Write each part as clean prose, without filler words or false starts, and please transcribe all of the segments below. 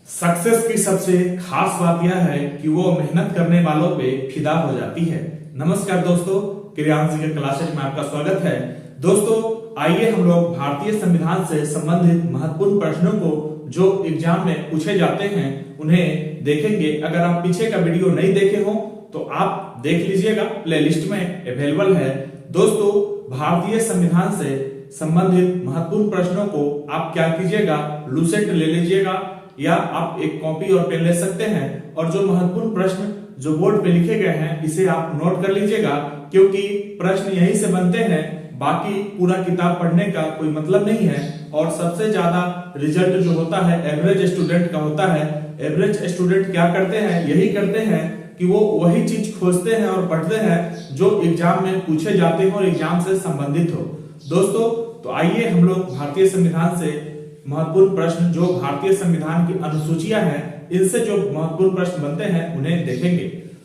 Success की सबसे खास बात यह है कि वो मेहनत करने वालों पे फिदा हो जाती है। नमस्कार दोस्तों, क्रियांश जी के क्लासेज में आपका स्वागत है। दोस्तों आइए हम लोग भारतीय संविधान से संबंधित महत्वपूर्ण प्रश्नों को जो एग्जाम में पूछे जाते हैं उन्हें देखेंगे। अगर आप पीछे का वीडियो नहीं देखे हो तो आप देख लीजिएगा, प्लेलिस्ट में अवेलेबल है। दोस्तों भारतीय संविधान से संबंधित महत्वपूर्ण प्रश्नों को आप क्या कीजिएगा, लूसेंट ले लीजिएगा या आप एक कॉपी और पेन ले सकते हैं और जो महत्वपूर्ण प्रश्न जो बोर्ड पे लिखे गए हैं इसे आप नोट कर लीजिएगा, क्योंकि प्रश्न यहीं से बनते हैं। बाकी पूरा किताब पढ़ने का कोई मतलब नहीं है और सबसे ज्यादा रिजल्ट जो होता है एवरेज स्टूडेंट का होता है। एवरेज स्टूडेंट क्या करते हैं, यही करते हैं कि वो वही चीज खोजते हैं और पढ़ते हैं जो एग्जाम में पूछे जाते हो और एग्जाम से संबंधित हो। दोस्तों तो आइए हम लोग भारतीय संविधान से महत्वपूर्ण प्रश्न जो भारतीय संविधान की अनुसूचियां हैं इनसे जो महत्वपूर्ण प्रश्न बनते हैं उन्हें देखेंगे।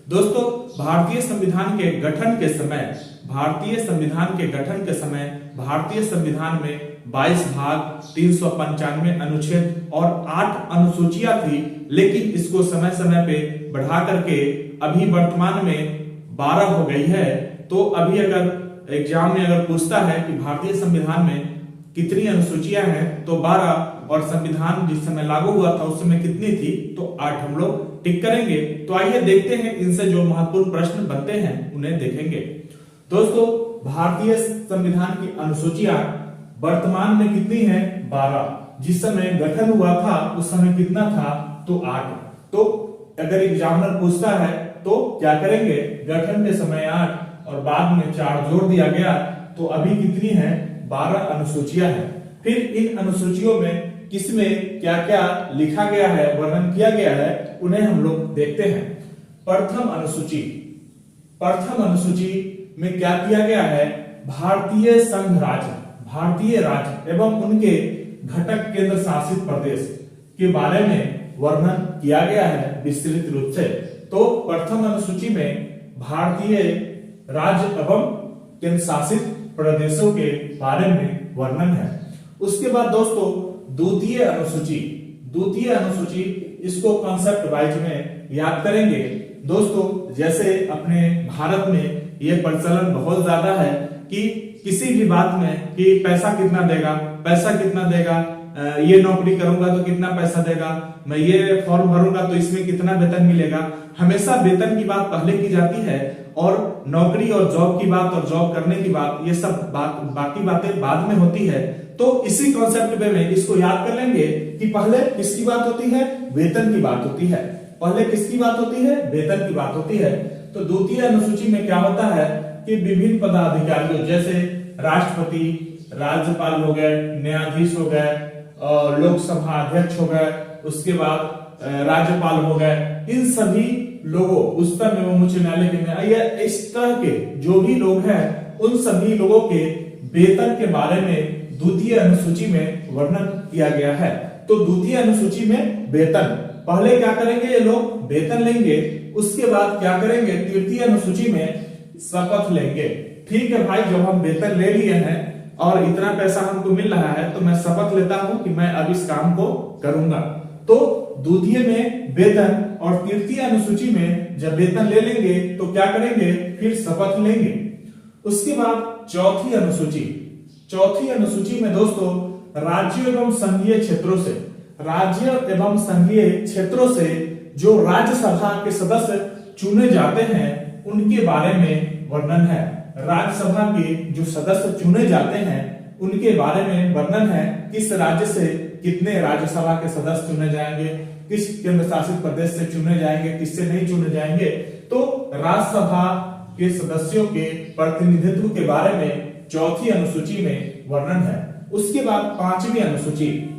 दोस्तों भारतीय संविधान के गठन के समय भारतीय संविधान में 22 भाग, 395 अनुच्छेद और 8 अनुसूचियां थी, लेकिन इसको समय समय पे बढ़ा करके अभी वर्तमान में 12 हो गई है। तो अभी अगर एग्जाम में अगर पूछता है कि भारतीय संविधान में कितनी अनुसूचियां हैं तो 12, और संविधान जिस समय लागू हुआ था उस समय कितनी थी तो 8 हम लोग टिक करेंगे। तो आइए देखते हैं इनसे जो महत्वपूर्ण प्रश्न बनते हैं उन्हें देखेंगे। दोस्तों भारतीय संविधान की अनुसूचियां वर्तमान में कितनी है, 12। जिस समय गठन हुआ था उस समय कितना था तो 8। तो अगर एग्जामिनर पूछता है तो क्या करेंगे, गठन के समय 8 और बाद में 4 जोड़ दिया गया तो अभी कितनी है, 12 अनुसूचियां हैं। फिर इन अनुसूचियों में किसमें क्या क्या लिखा गया है, वर्णन किया गया है, उन्हें हम लोग देखते हैं। प्रथम अनुसूची में क्या किया गया है, भारतीय संघ राज्य एवं उनके घटक केंद्र शासित प्रदेश के बारे में वर्णन किया गया है विस्तृत रूप से। तो प्रथम अनुसूची में भारतीय राज्य एवं केंद्र शासित प्रदेशों के बारे में वर्णन है। उसके बाद दोस्तों द्वितीय अनुसूची इसको कॉन्सेप्ट वाइज में याद करेंगे। दोस्तों जैसे अपने भारत में ये प्रचलन बहुत ज्यादा है कि किसी भी बात में कि पैसा कितना देगा, ये नौकरी करूंगा तो कितना पैसा देगा, मैं ये फॉर्म भरूंगा तो इसमें कितना वेतन मिलेगा। हमेशा वेतन की बात पहले की जाती है और नौकरी और जॉब की बात और जॉब करने की बात, ये सब बाकी बातें बाद में होती है। तो इसी कॉन्सेप्ट में इसको याद कर लेंगे कि पहले किसकी बात होती है, वेतन की बात होती है। पहले किसकी बात होती है, वेतन की बात होती है। तो द्वितीय अनुसूची में क्या होता है कि विभिन्न पदाधिकारियों जैसे राष्ट्रपति, राज्यपाल हो गए, न्यायाधीश हो गए, लोकसभा अध्यक्ष हो गए, उसके बाद राज्यपाल हो गए, इन सभी लोगों, उच्चतम एवं उच्च न्यायालय के इस तरह के जो भी लोग हैं उन सभी लोगों के वेतन के बारे में द्वितीय अनुसूची में वर्णन किया गया है। तो द्वितीय अनुसूची में वेतन, पहले क्या करेंगे ये लोग, वेतन लेंगे। उसके बाद क्या करेंगे, तृतीय अनुसूची में शपथ लेंगे। ठीक है भाई, जब हम वेतन ले लिए हैं और इतना पैसा हमको मिल रहा है तो मैं शपथ लेता हूं कि मैं अब इस काम को करूंगा। तो द्वितीय में वेतन और तृतीय अनुसूची में जब वेतन ले लेंगे तो क्या करेंगे, फिर शपथ लेंगे। उसके बाद चौथी अनुसूची में दोस्तों राज्य एवं संघीय क्षेत्रों से जो राज्यसभा के सदस्य चुने जाते हैं उनके बारे में वर्णन है। राज्यसभा के जो सदस्य चुने जाते हैं उनके बारे में वर्णन है, किस राज्य से कितने राज्यसभा के सदस्य चुने जाएंगे, किस केंद्र शासित प्रदेश से चुने जाएंगे, किससे नहीं चुने जाएंगे। तो राज्यसभा के सदस्यों के प्रतिनिधित्व के बारे में चौथी अनुसूची में वर्णन है। उसके बाद पांचवी अनुसूची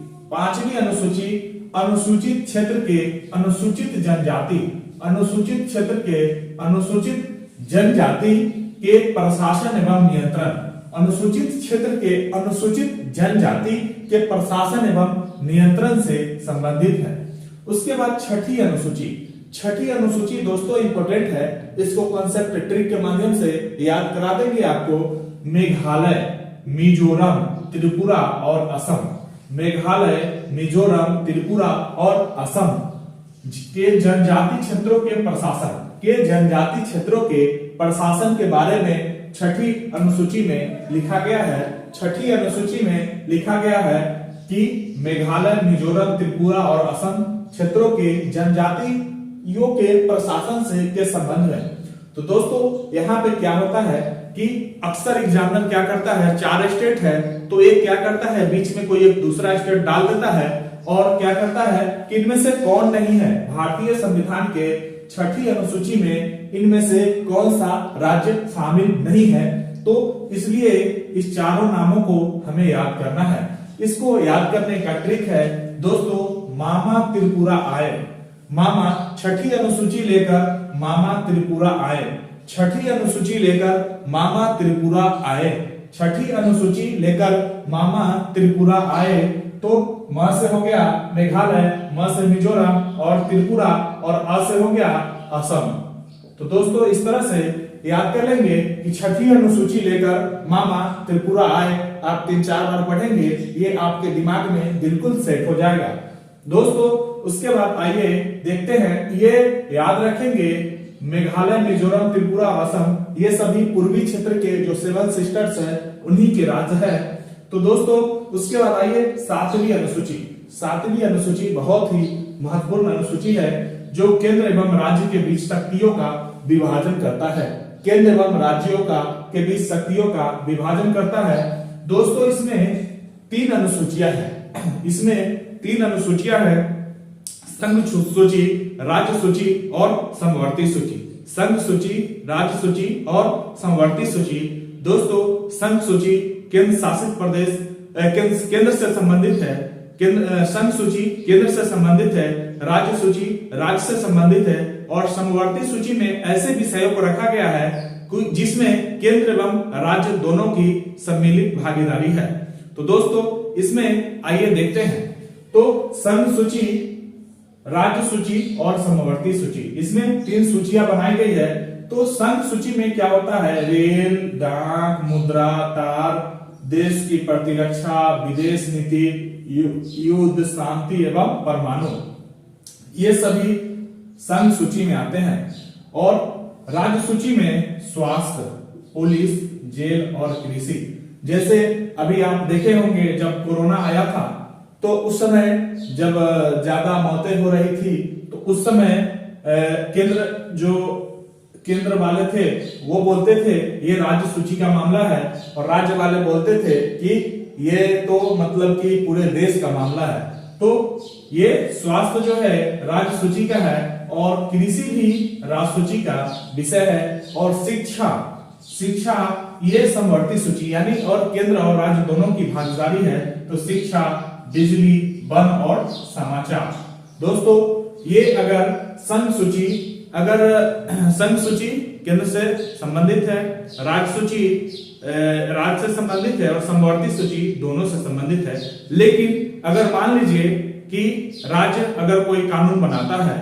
अनुसूचित क्षेत्र के अनुसूचित जनजाति के प्रशासन एवं नियंत्रण, अनुसूचित क्षेत्र के अनुसूचित जनजाति के प्रशासन एवं नियंत्रण से संबंधित है। उसके बाद छठी अनुसूची दोस्तों इंपॉर्टेंट है, इसको कॉन्सेप्ट ट्रिक के माध्यम से याद करा देंगे आपको। मेघालय, मिजोरम, त्रिपुरा और असम। मेघालय, मिजोरम, त्रिपुरा और असम के जनजाति क्षेत्रों के प्रशासन के बारे में छठी अनुसूची में लिखा गया है। छठी अनुसूची में लिखा गया है कि मेघालय, मिजोरम, त्रिपुरा और असम क्षेत्रों के जनजातियों के प्रशासन से के संबंध में। तो दोस्तों यहाँ पे क्या होता है कि अक्सर एग्जामिनर क्या करता है, 4 स्टेट है तो एक क्या करता है, बीच में कोई एक दूसरा स्टेट डाल देता है और क्या करता है कि इनमें से कौन नहीं है, भारतीय संविधान के छठी अनुसूची में इनमें से कौन सा राज्य शामिल नहीं है। तो इसलिए इस चारों नामों को हमें याद करना है। इसको याद करने का ट्रिक है दोस्तों, मामा त्रिपुरा आए। मामा छठी अनुसूची लेकर मामा त्रिपुरा आए, छठी अनुसूची लेकर मामा त्रिपुरा आए, छठी अनुसूची लेकर मामा त्रिपुरा आए। तो म से हो गया मेघालय, म से मिजोरम और त्रिपुरा और अ से हो गया असम। तो दोस्तों इस तरह से याद कर लेंगे कि छठी अनुसूची लेकर मामा त्रिपुरा आए। आप 3-4 बार पढ़ेंगे, ये आपके दिमाग में बिल्कुल सेट हो जाएगा दोस्तों। उसके बाद आइए देखते हैं, ये याद रखेंगे मेघालय, मिजोरम, त्रिपुरा, असम ये सभी पूर्वी क्षेत्र के जो 7 सिस्टर्स हैं उन्हीं के राज्य है। तो दोस्तों उसके बाद आइए 7वीं अनुसूची। 7वीं अनुसूची बहुत ही महत्वपूर्ण अनुसूची है जो केंद्र एवं राज्य के बीच शक्तियों का विभाजन करता है। केंद्र एवं राज्यों का के बीच शक्तियों का विभाजन करता है दोस्तों। इसमें 3 अनुसूचियां हैं, इसमें 3 अनुसूचियां हैं, संघ सूची, राज्य सूची और समवर्ती सूची। संघ सूची, राज्य सूची और समवर्ती सूची। दोस्तों संघ सूची केंद्र शासित प्रदेश केंद्र से संबंधित है, संघ सूची केंद्र से संबंधित है, राज्य सूची राज्य से संबंधित है और समवर्ती सूची में ऐसे विषयों को रखा गया है जिसमें केंद्र एवं राज्य दोनों की सम्मिलित भागीदारी है। तो दोस्तों इसमें आइए देखते हैं। तो संघ सूची, राज्य सूची और समवर्ती सूची, इसमें 3 सूचियां बनाई गई है। तो संघ सूची में क्या होता है, रेल, डाक, मुद्रा, तार, देश की प्रतिरक्षा, विदेश नीति, युद्ध, शांति एवं परमाणु, ये सभी संघ सूची में आते हैं। और राज्य सूची में स्वास्थ्य, पुलिस, जेल और कृषि। जैसे अभी आप देखे होंगे जब कोरोना आया था तो उस समय जब ज्यादा मौतें हो रही थी तो उस समय केंद्र वाले थे वो बोलते थे ये राज्य सूची का मामला है और राज्य वाले बोलते थे कि ये तो मतलब कि पूरे देश का मामला है। तो ये स्वास्थ्य जो है राज्य सूची का है और कृषि भी राज्य सूची का विषय है और शिक्षा ये समवर्ती सूची यानी और केंद्र और राज्य दोनों की भागीदारी है। तो शिक्षा, बिजली, वन और समाचार। दोस्तों ये अगर संघ सूची केंद्र से संबंधित है, राज्य सूची राज्य से संबंधित है और समवर्ती सूची दोनों से संबंधित है। लेकिन अगर मान लीजिए कि राज्य अगर कोई कानून बनाता है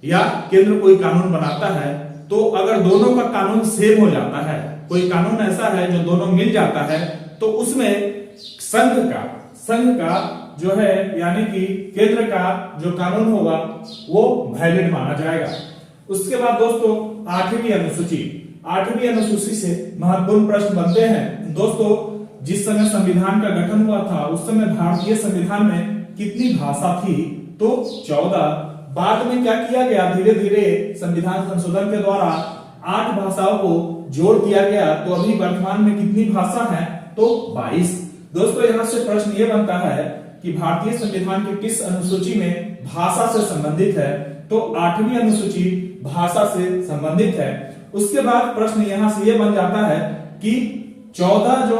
या केंद्र कोई कानून बनाता है तो अगर दोनों का कानून सेम हो जाता है, कोई कानून ऐसा है जो दोनों मिल जाता है तो उसमें संघ का जो है यानी कि केंद्र का जो कानून होगा वो वैलिड माना जाएगा। उसके बाद दोस्तों 8वीं अनुसूची। 8वीं अनुसूची से महत्वपूर्ण प्रश्न बनते हैं दोस्तों। जिस समय संविधान का गठन हुआ था उस समय भारतीय संविधान में कितनी भाषा थी, तो 14। बाद में क्या किया गया, धीरे धीरे संविधान संशोधन के द्वारा 8 भाषाओं को जोड़ दिया गया। तो अभी वर्तमान में कितनी भाषा है, तो 22। दोस्तों यहाँ से प्रश्न ये बनता है कि भारतीय संविधान की किस अनुसूची में भाषा से संबंधित है, तो 8वीं अनुसूची भाषा से संबंधित है। उसके बाद प्रश्न यहाँ से ये बन जाता है कि 14 जो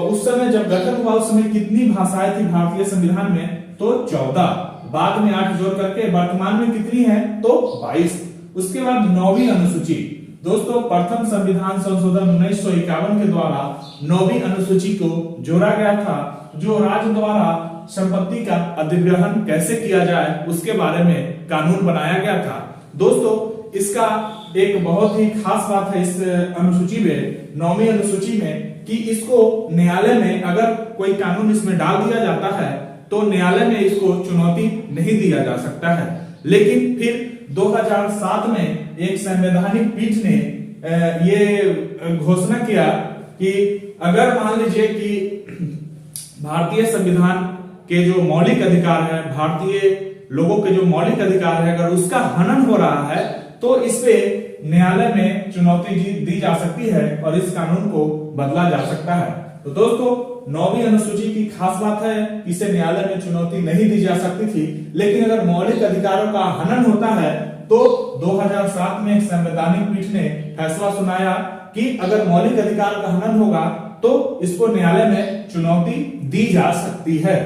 उस समय जब गठन हुआ उस समय कितनी भाषाएं थी भारतीय संविधान में, तो 14। बाद में 8 जोड़ करके वर्तमान में कितनी है, तो 22। उसके बाद 9वीं अनुसूची। दोस्तों प्रथम संविधान संशोधन 1951 के द्वारा 9वीं अनुसूची को जोड़ा गया था, जो राज्य द्वारा संपत्ति का अधिग्रहण कैसे किया जाए उसके बारे में कानून बनाया गया था। दोस्तों इसका एक बहुत ही खास बात है इस अनुसूची में, 9वीं अनुसूची में, कि इसको न्यायालय में अगर कोई कानून इसमें डाल दिया जाता है तो न्यायालय में इसको चुनौती नहीं दिया जा सकता है। लेकिन फिर 2007 में एक संवैधानिक पीठ ने ये घोषणा किया कि अगर मान लीजिए कि भारतीय संविधान के जो मौलिक अधिकार है, भारतीय लोगों के जो मौलिक अधिकार है, अगर उसका हनन हो रहा है तो इस पे न्यायालय में चुनौती दी जा सकती है और इस कानून को बदला जा सकता है। तो दोस्तों 9वीं अनुसूची की खास बात है, इसे न्यायालय में चुनौती नहीं दी जा सकती थी, लेकिन अगर मौलिक अधिकारों का हनन होता है तो 2007 में एक संवैधानिक पीठ ने फैसला सुनाया कि अगर मौलिक अधिकार का हनन होगा तो इसको न्यायालय में चुनौती दी जा सकती है।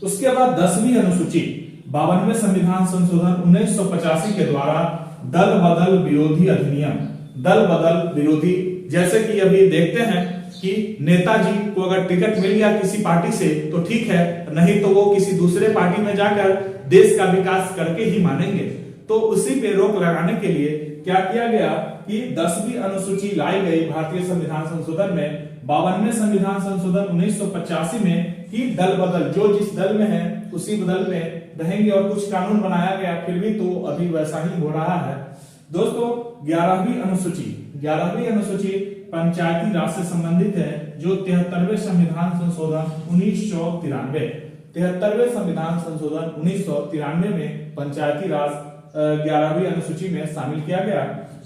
उसके बाद 10वीं अनुसूची 52वें संविधान संशोधन 1985 के द्वारा दल बदल विरोधी अधिनियम, दल बदल विरोधी, जैसे कि अभी देखते हैं कि नेताजी को अगर टिकट मिल गया किसी पार्टी से तो ठीक है, नहीं तो वो किसी दूसरे पार्टी में जाकर देश का विकास करके ही मानेंगे। तो उसी पे रोक लगाने के लिए क्या किया गया कि 10वीं अनुसूची लाई गई भारतीय संविधान संशोधन में, 52वें संविधान संशोधन 1985 में, कि दल बदल, जो जिस दल में है उसी दल में रहेंगे और कुछ कानून बनाया गया, फिर भी तो अभी वैसा ही हो रहा है। दोस्तों 11वीं अनुसूची पंचायती राज से संबंधित है, जो 73वें संविधान संशोधन 1993, 73वें संविधान संशोधन 1993 में पंचायती राज 11वीं अनुसूची में शामिल किया गया।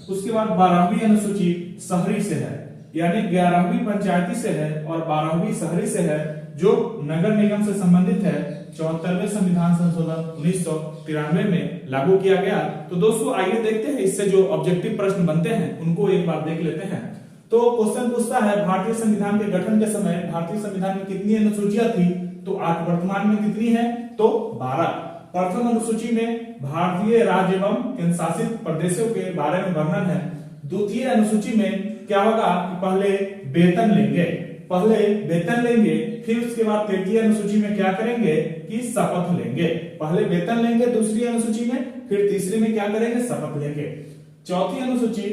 उसके बाद 12वीं अनुसूची शहरी से है, यानी 11वीं पंचायती से है और 12वीं शहरी से है, जो नगर निगम से संबंधित है, 74वें संविधान संशोधन 1993 में लागू किया गया। तो दोस्तों आइए देखते हैं इससे जो ऑब्जेक्टिव प्रश्न बनते हैं उनको एक बार देख लेते हैं। तो क्वेश्चन पूछता है भारतीय संविधान के गठन के समय भारतीय संविधान में कितनी अनुसूचियां थी, तो 8, वर्तमान में कितनी है तो 12। प्रथम अनुसूची में भारतीय राज्य एवं केंद्र शासित प्रदेशों के बारे में वर्णन है। द्वितीय अनुसूची में क्या होगा कि पहले वेतन लेंगे, फिर उसके बाद तृतीय अनुसूची में क्या करेंगे कि शपथ लेंगे। पहले वेतन लेंगे दूसरी अनुसूची में, फिर तीसरी में क्या करेंगे शपथ लेंगे। चौथी अनुसूची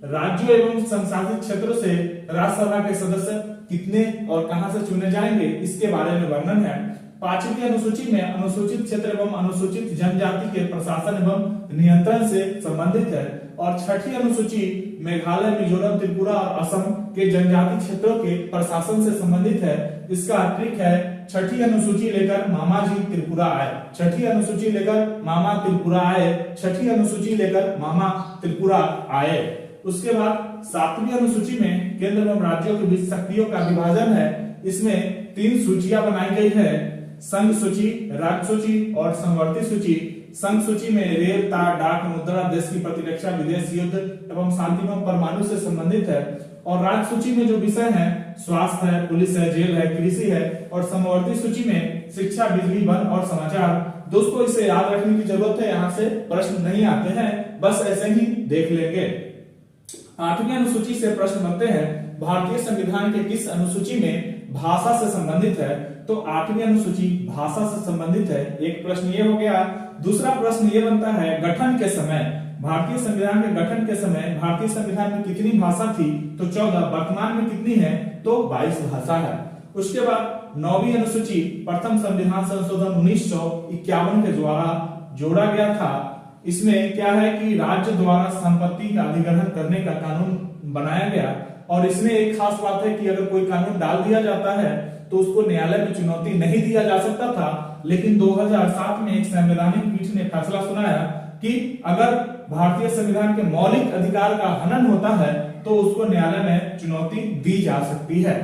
राज्यों एवं संशासित क्षेत्रों से राज्यसभा के सदस्य कितने और कहां से चुने जाएंगे, इसके बारे में वर्णन है। पांचवी अनुसूची में अनुसूचित क्षेत्र एवं अनुसूचित जनजाति के प्रशासन एवं नियंत्रण से संबंधित है। और छठी अनुसूची मेघालय, मिजोरम, त्रिपुरा और असम के जनजाति क्षेत्रों के प्रशासन से संबंधित है। इसका ट्रिक है, छठी अनुसूची लेकर मामा जी त्रिपुरा आए, छठी अनुसूची लेकर मामा त्रिपुरा आए, छठी अनुसूची लेकर मामा त्रिपुरा आए। उसके बाद 7वीं अनुसूची में केंद्र एवं राज्यों के बीच शक्तियों का विभाजन है। इसमें 3 सूचियां बनाई गई है, संघ सूची, राज्य सूची और समवर्ती सूची। संघ सूची में रेल, तार, डाक, मुद्रा, देश की प्रतिरक्षा, विदेश युद्ध एवं शांति एवं परमाणु से संबंधित है। और राज्य सूची में जो विषय है स्वास्थ्य है, पुलिस है, जेल है, कृषि है। और समवर्ती सूची में शिक्षा, बिजली, वन और समाचार। दोस्तों इसे याद रखने की जरूरत है, यहाँ से प्रश्न नहीं आते हैं, बस ऐसे ही देख लेंगे। 8वीं अनुसूची से प्रश्न बनते हैं, भारतीय संविधान के किस अनुसूची में भाषा से संबंधित है, तो 8वीं अनुसूची भाषा से संबंधित है। एक प्रश्न ये हो गया। दूसरा प्रश्न ये बनता है, गठन के समय, भारतीय संविधान के गठन के समय भारतीय संविधान में कितनी भाषा थी, तो 14, वर्तमान में कितनी है तो 22 भाषा है। उसके बाद 9वीं अनुसूची प्रथम संविधान संशोधन 1951 के द्वारा जोड़ा गया था। इसमें क्या है कि राज्य द्वारा संपत्ति का अधिग्रहण करने का कानून बनाया गया। और इसमें एक खास बात है कि अगर कोई कानून डाल दिया जाता है तो उसको न्यायालय में चुनौती नहीं दिया जा सकता था, लेकिन 2007 में एक संवैधानिक पीठ ने फैसला सुनाया कि अगर भारतीय संविधान के मौलिक अधिकार का हनन होता है तो उसको न्यायालय में चुनौती दी जा सकती है।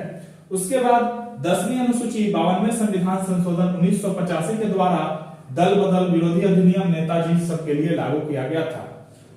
उसके बाद 10वीं अनुसूची 52वें संविधान संशोधन 1985 के द्वारा दल बदल विरोधी अधिनियम नेताजी सबके लिए लागू किया गया था।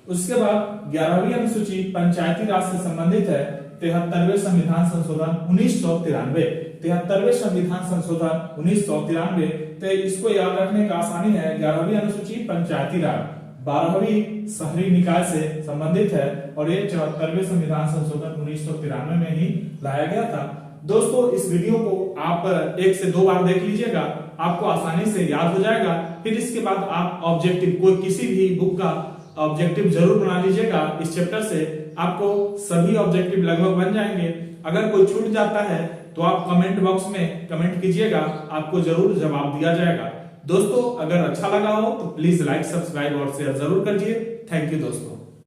उसके बाद 11वीं अनुसूची पंचायती राज से संबंधित है। 73वें संविधान संशोधन 1993, 73वें संविधान संशोधन 1993। तो इसको याद रखने का आसानी है। 11वीं अनुसूची पंचायती राज, 12वीं शहरी निकाय से संबंधित है और ये 74वें संविधान संशोधन 1993 में ही लाया गया था। दोस्तों इस वीडियो को आप 1 से 2 बार देख लीजिएगा, आपको आसानी से याद हो जाएगा। फिर इसके बाद आप ऑब्जेक्टिव कोई किसी भी बुक का ऑब्जेक्टिव जरूर बना लीजिएगा। इस चैप्टर से आपको सभी ऑब्जेक्टिव लगभग बन जाएंगे। अगर कोई छूट जाता है तो आप कमेंट बॉक्स में कमेंट कीजिएगा, आपको जरूर जवाब दिया जाएगा। दोस्तों अगर अच्छा लगा हो तो प्लीज लाइक, सब्सक्राइब और शेयर जरूर करिए। थैंक यू दोस्तों।